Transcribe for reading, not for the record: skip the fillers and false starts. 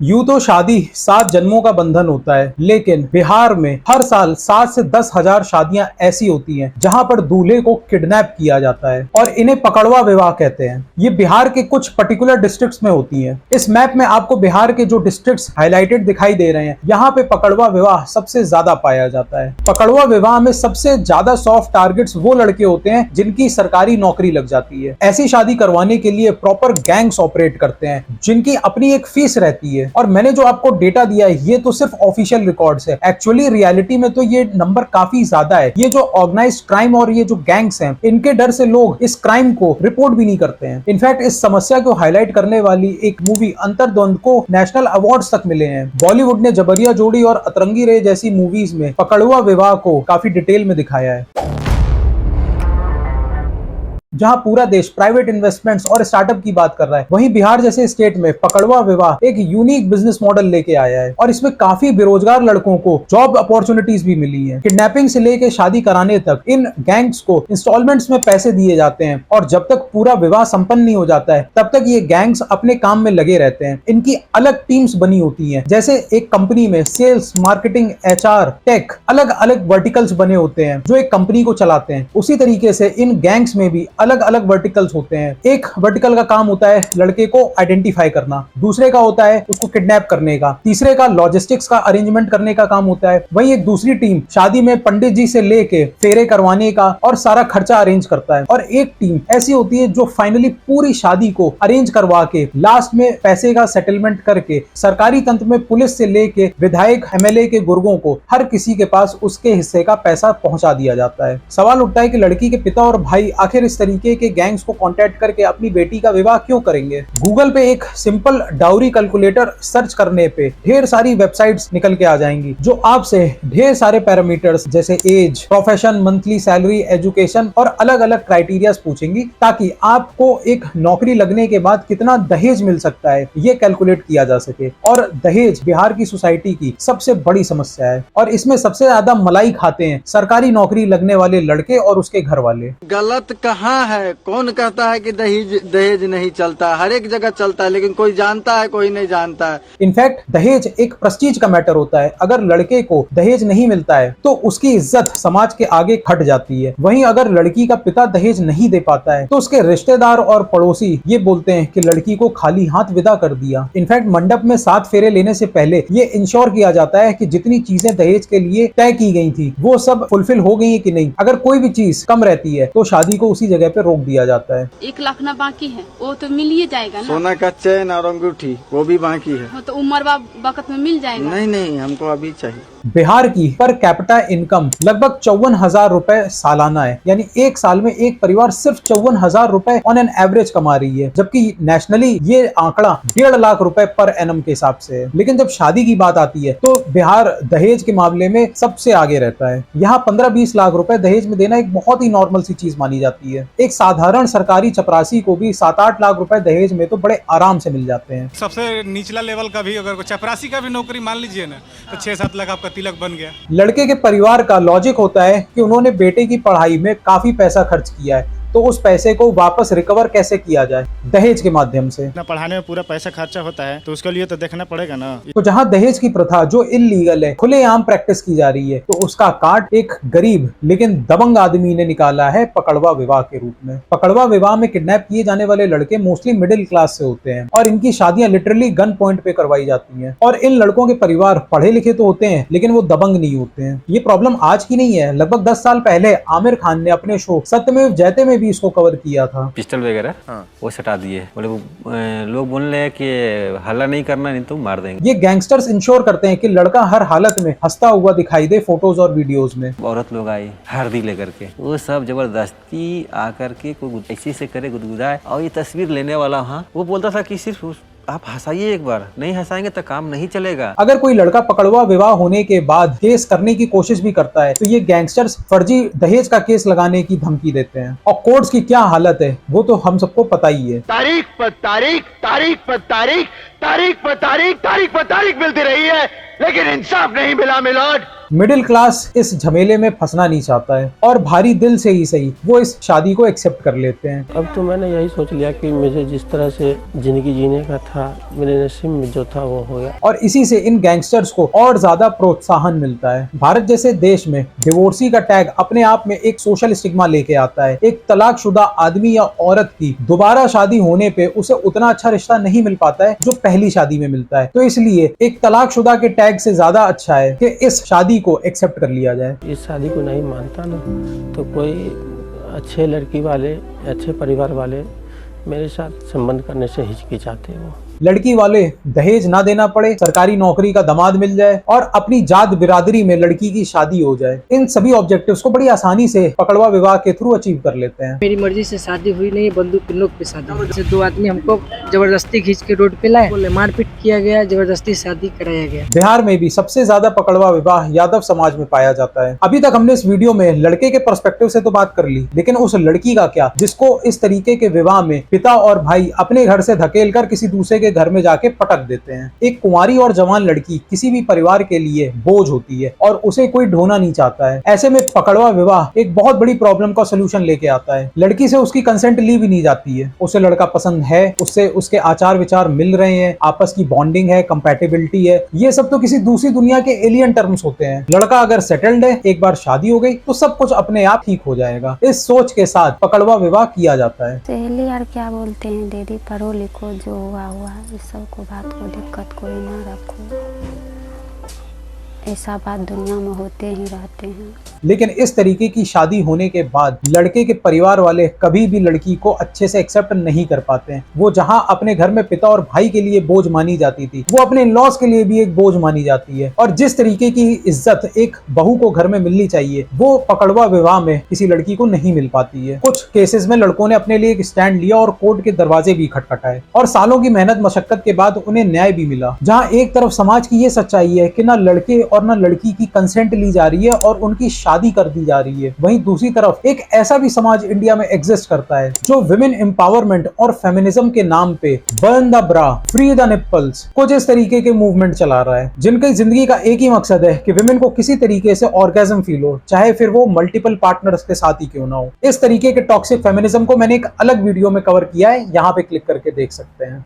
यूं तो शादी 7 जन्मों का बंधन होता है, लेकिन बिहार में हर साल 7 से 10 हजार शादियां ऐसी होती हैं जहां पर दूल्हे को किडनैप किया जाता है और इन्हें पकड़वा विवाह कहते हैं। ये बिहार के कुछ पर्टिकुलर डिस्ट्रिक्ट्स में होती हैं। इस मैप में आपको बिहार के जो डिस्ट्रिक्ट्स हाईलाइटेड दिखाई दे रहे हैं, यहाँ पे पकड़वा विवाह सबसे ज्यादा पाया जाता है। पकड़वा विवाह में सबसे ज्यादा सॉफ्ट टारगेट्स वो लड़के होते हैं जिनकी सरकारी नौकरी लग जाती है। ऐसी शादी करवाने के लिए प्रॉपर गैंग्स ऑपरेट करते हैं जिनकी अपनी एक फीस रहती है। और मैंने जो आपको डेटा दिया है ये तो सिर्फ ऑफिशियल रिकॉर्ड्स है। एक्चुअली रियलिटी में तो ये नंबर काफी ज्यादा है। ये जो ऑर्गेनाइज्ड क्राइम और ये जो गैंग्स हैं, इनके डर से लोग इस क्राइम को रिपोर्ट भी नहीं करते हैं। इनफैक्ट इस समस्या को हाईलाइट करने वाली एक मूवी अंतर्द्वंद को नेशनल अवार्ड्स तक मिले हैं। बॉलीवुड ने जबरिया जोड़ी और अतरंगी रे जैसी मूवीज में पकड़वा विवाह को काफी डिटेल में दिखाया है। जहां पूरा देश प्राइवेट इन्वेस्टमेंट्स और स्टार्टअप की बात कर रहा है, वहीं बिहार जैसे स्टेट में पकड़वा विवाह एक यूनिक बिजनेस मॉडल लेके आया है और इसमें काफी बेरोजगार लड़कों को जॉब अपॉर्चुनिटीज भी मिली है। किडनैपिंग से लेके शादी कराने तक इन गैंग्स को इंस्टॉलमेंट्स में पैसे दिए जाते हैं और जब तक पूरा विवाह संपन्न नहीं हो जाता है तब तक ये गैंग्स अपने काम में लगे रहते हैं। इनकी अलग टीम्स बनी होती है, जैसे एक कंपनी में सेल्स, मार्केटिंग, HR, टेक, अलग अलग वर्टिकल्स बने होते हैं जो एक कंपनी को चलाते हैं। उसी तरीके से इन गैंग्स में भी अलग अलग वर्टिकल्स होते हैं। एक वर्टिकल का काम होता है लड़के को आइडेंटिफाई करना, दूसरे का होता है उसको किडनैप करने का, तीसरे का लॉजिस्टिक्स का अरेंजमेंट करने का काम होता है। वहीं एक दूसरी टीम शादी में पंडित जी से लेके फेरे करवाने का और सारा खर्चा अरेंज करता है। और एक टीम ऐसी होती है जो फाइनली पूरी शादी को अरेंज करवा के लास्ट में पैसे का सेटलमेंट करके सरकारी तंत्र में पुलिस से लेके विधायक, MLA के गुर्गों को हर किसी के पास उसके हिस्से का पैसा पहुंचा दिया जाता है। सवाल उठता है कि लड़की के पिता और भाई आखिर इस तरीके के गैंग्स को कांटेक्ट करके अपनी बेटी का विवाह क्यों करेंगे। गूगल पे एक सिंपल डाउरी कैलकुलेटर सर्च करने पे ढेर सारी वेबसाइट्स निकल के आ जाएंगी जो आपसे ढेर सारे पैरामीटर्स जैसे age, profession, monthly salary, education और अलग अलग क्राइटेरिया पूछेंगी ताकि आपको एक नौकरी लगने के बाद कितना दहेज मिल सकता है ये कैलकुलेट किया जा सके। और दहेज बिहार की सोसाइटी की सबसे बड़ी समस्या है और इसमें सबसे ज्यादा मलाई खाते हैं सरकारी नौकरी लगने वाले लड़के और उसके घर वाले। गलत कहाँ है? कौन कहता है कि दहेज नहीं चलता? हर एक जगह चलता है, लेकिन कोई जानता है, कोई नहीं जानता है। इनफैक्ट दहेज एक प्रेस्टीज का मैटर होता है। अगर लड़के को दहेज नहीं मिलता है तो उसकी इज्जत समाज के आगे हट जाती है। वहीं अगर लड़की का पिता दहेज नहीं दे पाता है तो उसके रिश्तेदार और पड़ोसी ये बोलते हैं कि लड़की को खाली हाथ विदा कर दिया। इनफैक्ट मंडप में 7 फेरे लेने से पहले ये इंश्योर किया जाता है कि जितनी चीजें दहेज के लिए तय की गई थी वो सब फुलफिल हो गई है कि नहीं। अगर कोई भी चीज कम रहती है तो शादी को उसी जगह पे रोक दिया जाता है। 1 लाख ना बाकी है, वो तो मिल ही जाएगा ना। सोना का चैन और अंगूठी वो भी बाकी है, तो उम्र वक्त में मिल जाएगा। नहीं, हमको अभी चाहिए। बिहार की पर कैपिटा इनकम लगभग 54,000 रुपए सालाना है, यानी एक साल में एक परिवार सिर्फ 54,000 रुपए ऑन एन एवरेज कमा रही है, जबकि नेशनली ये आंकड़ा 1.5 लाख रुपए पर एनम के हिसाब से है। लेकिन जब शादी की बात आती है तो बिहार दहेज के मामले में सबसे आगे रहता है। यहाँ 15-20 लाख रुपए दहेज में देना एक बहुत ही नॉर्मल सी चीज मानी जाती है। एक साधारण सरकारी चपरासी को भी 7-8 लाख रुपए दहेज में तो बड़े आराम से मिल जाते हैं। सबसे निचला लेवल का भी अगर चपरासी का भी नौकरी मान लीजिए ना तो 6-7 लाख आपका तिलक बन गया। लड़के के परिवार का लॉजिक होता है कि उन्होंने बेटे की पढ़ाई में काफी पैसा खर्च किया है तो उस पैसे को वापस रिकवर कैसे किया जाए, दहेज के माध्यम से। पढ़ाने में पूरा पैसा खर्चा होता है तो उसके लिए तो देखना पड़ेगा ना। तो जहां दहेज की प्रथा जो इल्लीगल है खुलेआम प्रैक्टिस की जा रही है तो उसका काट एक गरीब लेकिन दबंग आदमी ने निकाला है पकड़वा विवाह के रूप में। पकड़वा विवाह में किडनैप किए जाने वाले लड़के मोस्टली मिडिल क्लास से होते हैं और इनकी शादियां लिटरली गन पॉइंट पे करवाई जाती हैं। और इन लड़कों के परिवार पढ़े लिखे तो होते हैं लेकिन वो दबंग नहीं होते हैं। ये प्रॉब्लम आज की नहीं है, लगभग 10 साल पहले आमिर खान ने अपने शो सत्यमेव जयते में भी इसको कवर किया था। पिस्टल वगैरह वो सटा दिए, बोले लोग बोल रहे हैं कि हल्ला नहीं करना नहीं तो मार देंगे। ये गैंगस्टर्स इंश्योर करते हैं कि लड़का हर हालत में हंसता हुआ दिखाई दे फोटोज और वीडियोस में। औरत लोग आई हरदी लेकर के, वो सब जबरदस्ती आकर के कोई ऐसी से करे गुदगुदाए। और ये तस्वीर लेने वाला वो बोलता था कि सिर्फ आप हंसाइए, एक बार नहीं हंसाएंगे तो काम नहीं चलेगा। अगर कोई लड़का पकड़वा विवाह होने के बाद केस करने की कोशिश भी करता है तो ये गैंगस्टर्स फर्जी दहेज का केस लगाने की धमकी देते हैं। और कोर्ट्स की क्या हालत है वो तो हम सबको पता ही है। तारीख पर तारीख, तारीख पर तारीख, तारीख पर तारीख, तारीख पर तारीख मिलती रही है। लेकिन इंसाफ नहीं मिला मिलोड। मिडिल क्लास इस झमेले में फंसना नहीं चाहता है और भारी दिल से ही सही वो इस शादी को एक्सेप्ट कर लेते हैं। अब तो मैंने यही सोच लिया कि मुझे जिस तरह से जिंदगी जीने का था, मेरे नसीब में जो था वो हो गया। और इसी से इन गैंगस्टर्स को और ज्यादा प्रोत्साहन मिलता है। भारत जैसे देश में डिवोर्सी का टैग अपने आप में एक सोशल स्टिग्मा लेके आता है। एक तलाकशुदा आदमी या औरत की दोबारा शादी होने पे उसे उतना अच्छा रिश्ता नहीं मिल पाता है जो पहली शादी में मिलता है। तो इसलिए एक तलाकशुदा के टैग से ज्यादा अच्छा है कि इस शादी को एक्सेप्ट कर लिया जाए। इस शादी को नहीं मानता ना तो कोई अच्छे लड़की वाले, अच्छे परिवार वाले मेरे साथ संबंध करने से हिचकिचाते हैं। वो लड़की वाले दहेज ना देना पड़े, सरकारी नौकरी का दामाद मिल जाए और अपनी जात बिरादरी में लड़की की शादी हो जाए, इन सभी ऑब्जेक्टिव्स को बड़ी आसानी से पकड़वा विवाह के थ्रू अचीव कर लेते हैं। मेरी मर्जी से शादी हुई नहीं, बंदूक की नोक पे शादी। जैसे दो आदमी हमको जबरदस्ती खींच के रोड पे लाए, बोले मारपीट किया गया, जबरदस्ती शादी कराया गया। बिहार में भी सबसे ज्यादा पकड़वा विवाह यादव समाज में पाया जाता है। अभी तक हमने इस वीडियो में लड़के के पर्सपेक्टिव से तो बात कर ली, लेकिन उस लड़की का क्या जिसको इस तरीके के विवाह में पिता और भाई अपने घर से धकेल कर किसी दूसरे के घर में जाके पटक देते हैं। एक कुंवारी और जवान लड़की किसी भी परिवार के लिए बोझ होती है और उसे कोई ढोना नहीं चाहता है। ऐसे में पकड़वा विवाह एक बहुत बड़ी प्रॉब्लम का सोल्यूशन लेके आता है। लड़की से उसकी कंसेंट ली भी नहीं जाती है। उसे लड़का पसंद है, उससे उसके आचार विचार मिल रहे हैं, आपस की बॉन्डिंग है, कंपैटिबिलिटी है। ये सब तो किसी दूसरी दुनिया के एलियन टर्म्स होते हैं। लड़का अगर सेटल्ड है, एक बार शादी हो गई तो सब कुछ अपने आप ठीक हो जाएगा। इस सोच के साथ पकड़वा विवाह किया जाता है। सहेली यार क्या बोलते हैं, दीदी पढ़ो लिखो, जो हुआ हुआ, इस सब को बात को दिक्कत कोई ना रखो। ऐसा बात दुनिया में होते ही रहते हैं। लेकिन इस तरीके की शादी होने के बाद लड़के के परिवार वाले कभी भी लड़की को अच्छे से एक्सेप्ट नहीं कर पाते हैं। वो जहां अपने घर में पिता और भाई के लिए बोझ मानी जाती थी, वो अपने इन-लॉज के लिए भी एक बोझ मानी जाती है। और जिस तरीके की इज्जत एक बहू को घर में मिलनी चाहिए, वो पकड़वा विवाह में किसी लड़की को नहीं मिल पाती है। कुछ केसेस में लड़कों ने अपने लिए एक स्टैंड लिया और कोर्ट के दरवाजे भी खटखटाए और सालों की मेहनत मशक्कत के बाद उन्हें न्याय भी मिला। जहाँ एक तरफ समाज की ये सच्चाई है कि ना लड़के और ना लड़की की कंसेंट ली जा रही है और उनकी शादी कर दी जा रही है, वहीं दूसरी तरफ एक ऐसा भी समाज इंडिया में एग्जिस्ट करता है जो विमेन एम्पावरमेंट और फेमिनिज्म के नाम पे burn the bra, free the nipples, कुछ इस तरीके के मूवमेंट चला रहा है, जिनकी जिंदगी का एक ही मकसद है कि विमेन को किसी तरीके से ऑर्गेज्म फील हो, चाहे फिर वो मल्टीपल पार्टनर्स के साथ ही क्यों ना हो। इस तरीके के टॉक्सिक फेमिनिज्म को मैंने एक अलग वीडियो में कवर किया है, यहाँ पे क्लिक करके देख सकते हैं।